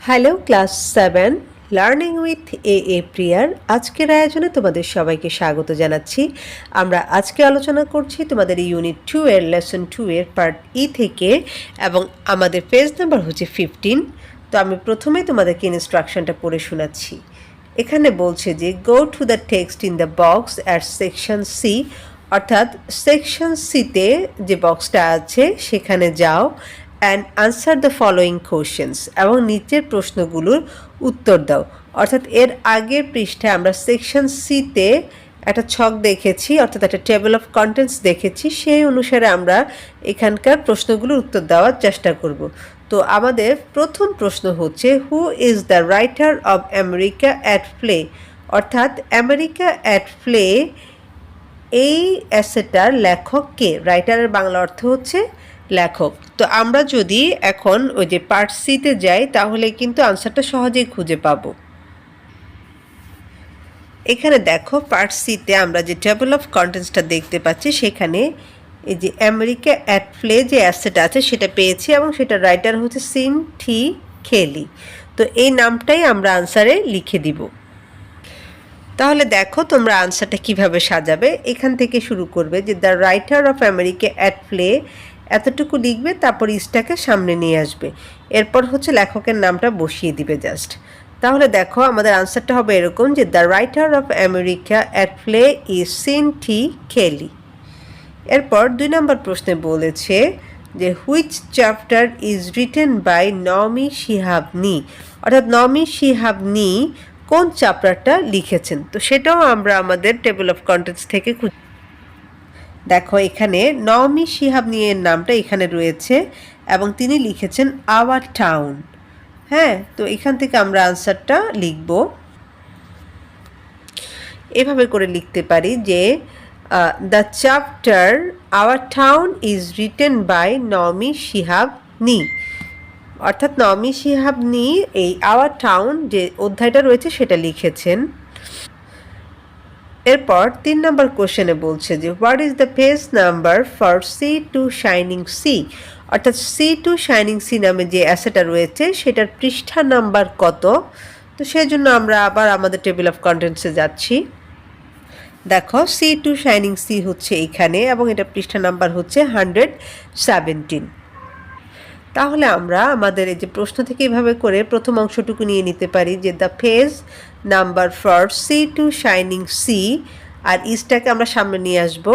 Hello class 7 learning with a প্রিয়ার আজকের আয়োজনে তোমাদের সবাইকে স্বাগত জানাচ্ছি। আমরা আজকে আলোচনা করছি তোমাদের ইউনিট 2 এর লেসন 2 এর পার্ট ই থেকে এবং আমাদের পেজ নাম্বার হচ্ছে 15। তো আমি প্রথমেই তোমাদেরকে ইনস্ট্রাকশনটা পড়ে শোনাচ্ছি। এখানে বলছে যে go to the text in the box at section C, অর্থাৎ সেকশন সিতে যে বক্সটা আছে সেখানে যাও and answer the following questions, এবং নিচের প্রশ্নগুলোর উত্তর দাও। অর্থাৎ এর আগের পৃষ্ঠায় আমরা সেকশন সিতে একটা ছক দেখেছি, অর্থাৎ একটা টেবিল অফ কন্টেন্টস দেখেছি, সেই অনুসারে আমরা এখানকার প্রশ্নগুলোর উত্তর দেওয়ার চেষ্টা করব। তো আমাদের প্রথম প্রশ্ন হচ্ছে who is the writer of America at play, অর্থাৎ আমেরিকা অ্যাট প্লে এই এসেটার লেখক কে? রাইটারের বাংলা অর্থ হচ্ছে লেখক। তো আমরা যদি এখন ওই যে পার্ট সিতে যাই তাহলে কিন্তু আনসারটা সহজেই খুঁজে পাবো। এখানে দেখো পার্ট সিতে আমরা যে টেবিল অফ কন্টেন্টসটা দেখতে পাচ্ছি সেখানে এই যে আমেরিকা অ্যাট প্লে যে অ্যাসেট আছে সেটা পেয়েছি এবং সেটা রাইটার হচ্ছে সিন টি খেলি। তো এই নামটাই আমরা আনসারে লিখে দিব। তাহলে দেখো তোমরা আনসারটা কিভাবে সাজাবে। এখান থেকে শুরু করবে যে the writer of America at play, এতটুকু লিখবে, তারপর ইসটাকে সামনে নিয়ে আসবে, এরপর হচ্ছে লেখকের নামটা বসিয়ে দিবে জাস্ট। তাহলে দেখো আমাদের আনসারটা হবে এরকম যে the writer of America at play is সিন টি খেলি। এরপর 2 নম্বর প্রশ্নে বলেছে যে which chapter is written by Naomi Shihab Nye, অর্থাৎ নমি শিহাবনি কোন চ্যাপ্টারটা লিখেছেন। তো সেটাও আমরা আমাদের টেবিল অফ কন্টেন্টস থেকে দেখো এখানে নওমি শিহাবনি এর নামটা এখানে রয়েছে এবং তিনি লিখেছেন আওয়ার টাউন। হ্যাঁ, তো এখান থেকে আমরা আনসারটা লিখব। এভাবে করে লিখতে পারি যে the chapter our town is written by Naomi Shihab Nye, অর্থাৎ নওমি শিহাবনি এই আওয়ার টাউন যে অধ্যায়টা রয়েছে সেটা লিখেছেন। এরপর 3 নম্বর কোশ্চেনে বলছে যে what is the page number for sea to shining sea, অর্থাৎ সি টু শাইনিং সি নামে যে অ্যাসেটটা রয়েছে সেটার পৃষ্ঠা নাম্বার কত। তো সেই জন্য আমরা আবার আমাদের টেবিল অফ কন্টেন্টসে যাচ্ছি। দেখো সি টু শাইনিং সি হচ্ছে এইখানে এবং এটা পৃষ্ঠা নাম্বার হচ্ছে 117। তাহলে আমরা আমাদের এই যে প্রশ্ন থেকে এভাবে করে প্রথম অংশটুকু নিয়ে নিতে পারি যে the page number for sea to shining sea, আর ইসটাকে আমরা সামনে নিয়ে আসবো,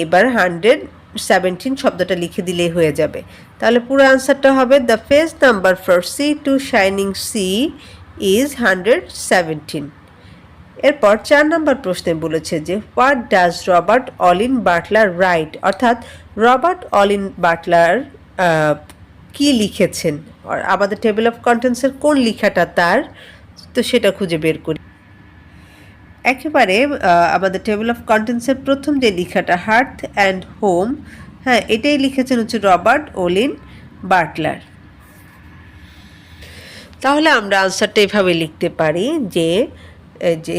এবার 117 শব্দটা লিখে দিলেই হয়ে যাবে। তাহলে পুরো আনসারটা হবে the page number for sea to shining sea is 117। এরপর 4 নম্বর প্রশ্নে বলেছে যে what does Robert Olin Butler write, অর্থাৎ রবার্ট অলিন বাটলার কি লিখেছেন, আমাদের টেবিল অফ কন্টেন্টসের কোন লেখাটা তার, তো সেটা খুঁজে বের করি। একেবারে আমাদের টেবিল অফ কন্টেন্টসের প্রথম যে লেখাটা হার্থ অ্যান্ড হোম, হ্যাঁ এটাই লিখেছেন হচ্ছে রবার্ট অলিন বাটলার। তাহলে আমরা আনসারটা এভাবে লিখতে পারি যে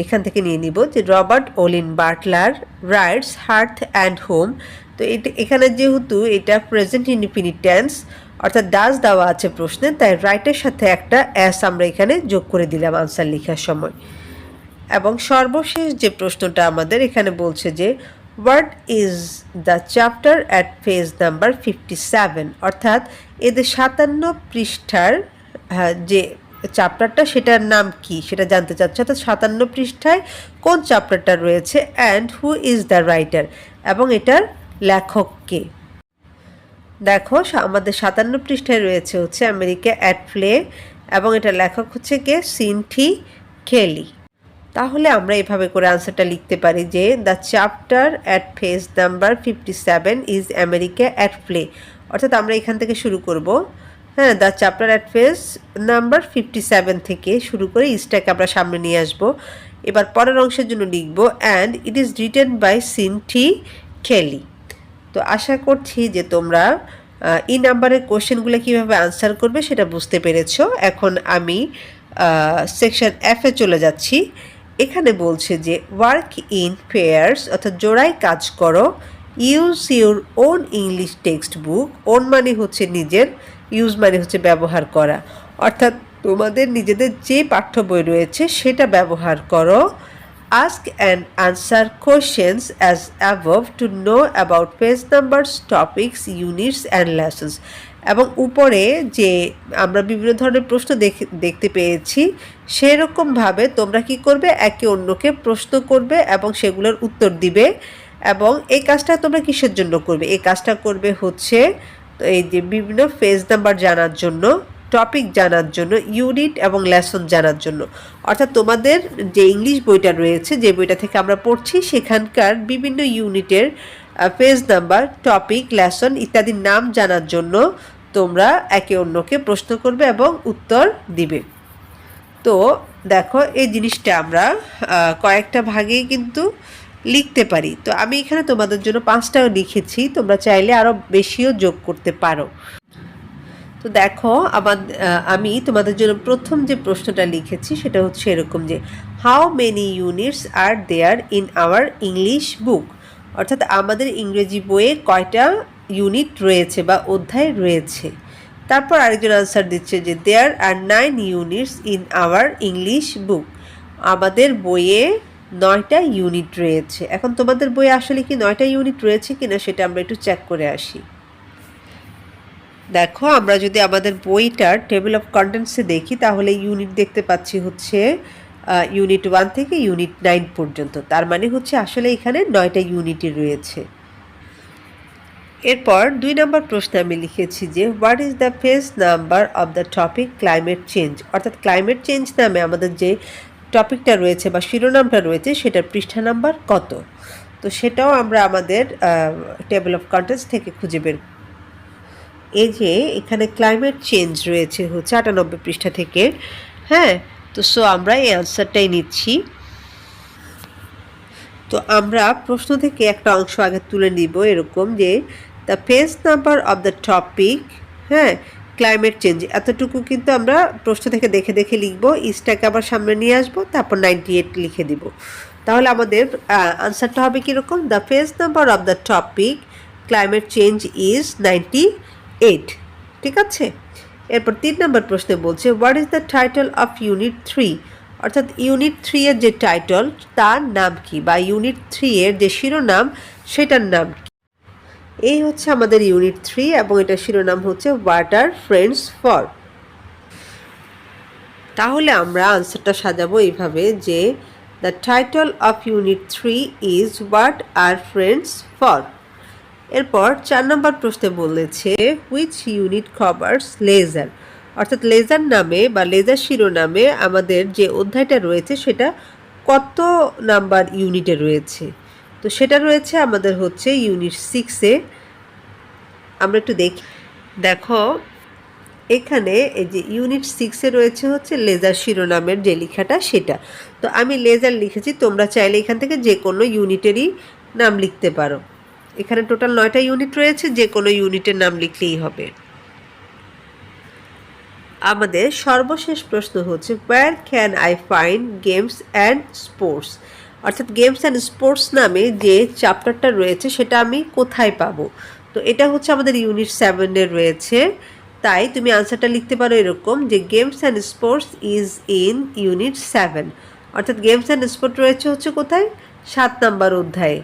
এখান থেকে নিয়ে নিব যে Robert Olin Butler writes hearth and home. তো এটা এখানে যেহেতু এটা প্রেজেন্ট ইনডিফিনিট টেন্স, অর্থাৎ ডাজ দেওয়া আছে প্রশ্নে, তাই রাইটের সাথে একটা অ্যাস আমরা এখানে যোগ করে দিলাম আনসার লেখার সময়। এবং সর্বশেষ যে প্রশ্নটা আমাদের এখানে বলছে যে what is the chapter at page number 57, অর্থাৎ এদের 57 পৃষ্ঠার যে চ্যাপ্টারটা সেটার নাম কি সেটা জানতে চাচ্ছে, অর্থাৎ 57 পৃষ্ঠায় কোন চ্যাপ্টারটা রয়েছে and who is the writer, এবং এটার লেখক কে। দেখো আমাদের 57 পৃষ্ঠায় রয়েছে হচ্ছে আমেরিকা অ্যাট প্লে এবং এটার লেখক হচ্ছে কে? সিন টি খেলি। তাহলে আমরা এভাবে করে আনসারটা লিখতে পারি যে the chapter at page number 57 is America at play, অর্থাৎ আমরা এখান থেকে শুরু করব। হ্যাঁ, the chapter at page number 57 থেকে শুরু করে ইসটাকে আমরা সামনে নিয়ে আসবো। এবার পরের অংশের জন্য লিখব and it is written by সিন টি খেলি। তো আশা করছি যে তোমরা এই নাম্বারের কোশ্চেনগুলো কীভাবে আনসার করবে সেটা বুঝতে পেরেছ। এখন আমি সেকশন এফে চলে যাচ্ছি। এখানে বলছে যে ওয়ার্ক ইন পেয়ার্স, অর্থাৎ জোড়ায় কাজ করো, use your own English text book, own মানে হচ্ছে নিজের, ইউজ মানে হচ্ছে ব্যবহার করা, অর্থাৎ তোমাদের নিজেদের যে পাঠ্য বই রয়েছে সেটা ব্যবহার করো। Ask and answer questions as above to know about page numbers, topics, units and lessons. এবং উপরে যে আমরা বিভিন্ন ধরনের প্রশ্ন দেখতে পেয়েছি, সেরকমভাবে তোমরা কি করবে, একে অন্যকে প্রশ্ন করবে এবং সেগুলোর উত্তর দিবে। এবং এই কাজটা তোমরা কিসের জন্য করবে? এই কাজটা করবে হচ্ছে এই যে বিভিন্ন পেজ নাম্বার জানার জন্য, টপিক জানার জন্য, ইউনিট এবং লেসন জানার জন্য। অর্থাৎ তোমাদের যে ইংলিশ বইটা রয়েছে, যে বইটা থেকে আমরা পড়ছি, সেখানকার বিভিন্ন ইউনিটের পেজ নাম্বার, টপিক, লেসন ইত্যাদির নাম জানার জন্য তোমরা একে অন্যকে প্রশ্ন করবে এবং উত্তর দিবে। তো দেখো, এই জিনিসটা আমরা কয়েকটা ভাগেই কিন্তু লিখতে পারি। তো আমি এখানে তোমাদের জন্য 5টাও লিখেছি, তোমরা চাইলে আরও বেশিও যোগ করতে পারো। তো দেখো, আমি তোমাদের জন্য প্রথম যে প্রশ্নটা লিখেছি সেটা হচ্ছে এরকম যে how many units are there in our English book. অর্থাৎ আমাদের ইংরেজি বইয়ে কয়টা ইউনিট রয়েছে বা অধ্যায় রয়েছে। তারপর আরেকজন আনসার দিচ্ছে যে দেয়ার আর 9 ইউনিটস ইন আওয়ার ইংলিশ বুক। আমাদের বইয়ে 9টা ইউনিট রয়েছে। এখন তোমাদের বইয়ে আসলে কি 9টা ইউনিট রয়েছে কিনা সেটা আমরা একটু চেক করে আসি। দেখো, আমরা যদি আমাদের বইটার টেবিল অফ কন্টেন্টসে দেখি তাহলে ইউনিট দেখতে পাচ্ছি হচ্ছে ইউনিট 1 থেকে ইউনিট 9 পর্যন্ত। তার মানে হচ্ছে আসলে এখানে 9টা ইউনিটই রয়েছে। এরপর 2 নম্বর প্রশ্নে আমি লিখেছি যে what is the page number of the topic climate change. অর্থাৎ ক্লাইমেট চেঞ্জ নামে আমাদের যে টপিকটা রয়েছে বা শিরোনামটা রয়েছে সেটার পৃষ্ঠা নাম্বার কত। তো সেটাও আমরা আমাদের টেবিল অফ কন্টেন্টস থেকে খুঁজে বের। এই যে এখানে ক্লাইমেট চেঞ্জ রয়েছে হচ্ছে 98 পৃষ্ঠা থেকে। হ্যাঁ, তো আমরা এই আনসারটাই নিচ্ছি। তো আমরা প্রশ্ন থেকে একটা অংশ আগে তুলে নিব, এরকম যে the page number of the topic, হ্যাঁ, ক্লাইমেট চেঞ্জ, এতটুকু কিন্তু আমরা প্রশ্ন থেকে দেখে দেখে লিখবো। ইসটাকে আবার সামনে নিয়ে আসবো, তারপর 98 লিখে দিব। তাহলে আমাদের আনসারটা হবে কীরকম, the page number of the topic climate change is 98। ঠিক আছে। এরপর 3 নম্বর প্রশ্নে বলছে what is the title of unit 3। অর্থাৎ ইউনিট 3 এর যে টাইটেল তার নাম কি, বা ইউনিট 3 এর যে শিরোনাম সেটার নাম কি। এই হচ্ছে আমাদের ইউনিট 3 এবং এটার শিরোনাম হচ্ছে হোয়াট আর ফ্রেন্ডস ফর। তাহলে আমরা আনসারটা সাজাবো এইভাবে যে the title of unit 3 is what are friends for. এরপর 4 নম্বর প্রশ্নে বলেছে হুইচ ইউনিট কভার্স লেজার। অর্থাৎ লেজার নামে বা লেজার শিরোনামে আমাদের যে অধ্যায়টা রয়েছে সেটা কত নাম্বার ইউনিটে রয়েছে। তো সেটা রয়েছে আমাদের হচ্ছে ইউনিট 6-এ। আমরা একটু দেখো এখানে এই যে ইউনিট 6-এ রয়েছে হচ্ছে লেজার শিরোনামের যে লেখাটা সেটা। তো আমি লেজার লিখেছি, তোমরা চাইলে এখান থেকে যে কোনো ইউনিটেরই নাম লিখতে পারো। এখানে টোটাল 9টা ইউনিট রয়েছে, যে কোনো ইউনিটের নাম লিখলেই হবে। আমাদের সর্বশেষ প্রশ্ন হচ্ছে where can I find games and sports. অর্থাৎ গেমস অ্যান্ড স্পোর্টস নামে যে চ্যাপ্টারটা রয়েছে সেটা আমি কোথায় পাবো। তো এটা হচ্ছে আমাদের ইউনিট 7-এ রয়েছে। তাই তুমি আনসারটা লিখতে পারো এরকম যে games and sports is in unit 7। অর্থাৎ গেমস অ্যান্ড স্পোর্টস রয়েছে হচ্ছে কোথায়, 7 নম্বর অধ্যায়ে।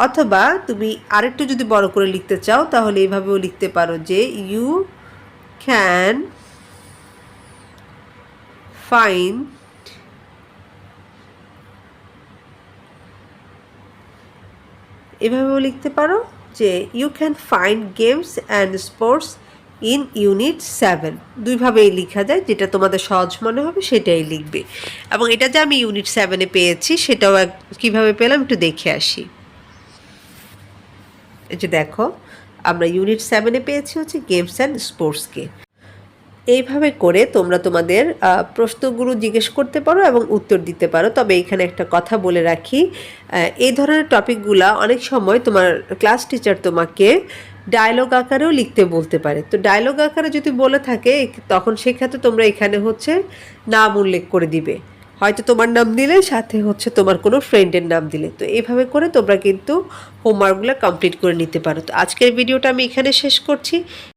অথবা তুমি আরেকটু যদি বড় করে লিখতে চাও তাহলে এইভাবেও লিখতে পারো যে ইউ ক্যান ফাইন্ড এভাবেও লিখতে পারো যে you can find games and sports in unit 7। দুইভাবেই লেখা যায়, যেটা তোমাদের সহজ মনে হবে সেটাই লিখবে। এবং এটা যে আমি ইউনিট 7-এ পেয়েছি সেটাও কীভাবে পেলাম একটু দেখে আসি। এই যে দেখো, আমরা ইউনিট 7-এ পেয়েছি হচ্ছে গেমস অ্যান্ড স্পোর্টসকে। এইভাবে করে তোমরা তোমাদের প্রশ্নগুলো জিজ্ঞেস করতে পারো এবং উত্তর দিতে পারো। তবে এখানে একটা কথা বলে রাখি, এই ধরনের টপিকগুলা অনেক সময় তোমার ক্লাস টিচার তোমাকে ডায়লগ আকারেও লিখতে বলতে পারে। তো ডায়লগ আকারে যদি বলে থাকে তখন সেক্ষেত্রে তোমরা এখানে হচ্ছে নাম উল্লেখ করে দিবে, হয়তো তোমার নাম দিলে সাথে হচ্ছে তোমার কোনো ফ্রেন্ডের নাম দিলে। তো এইভাবে করে তোমরা কিন্তু হোমওয়ার্কগুলো কমপ্লিট করে নিতে পারো। তো আজকের ভিডিওটা আমি এখানে শেষ করছি।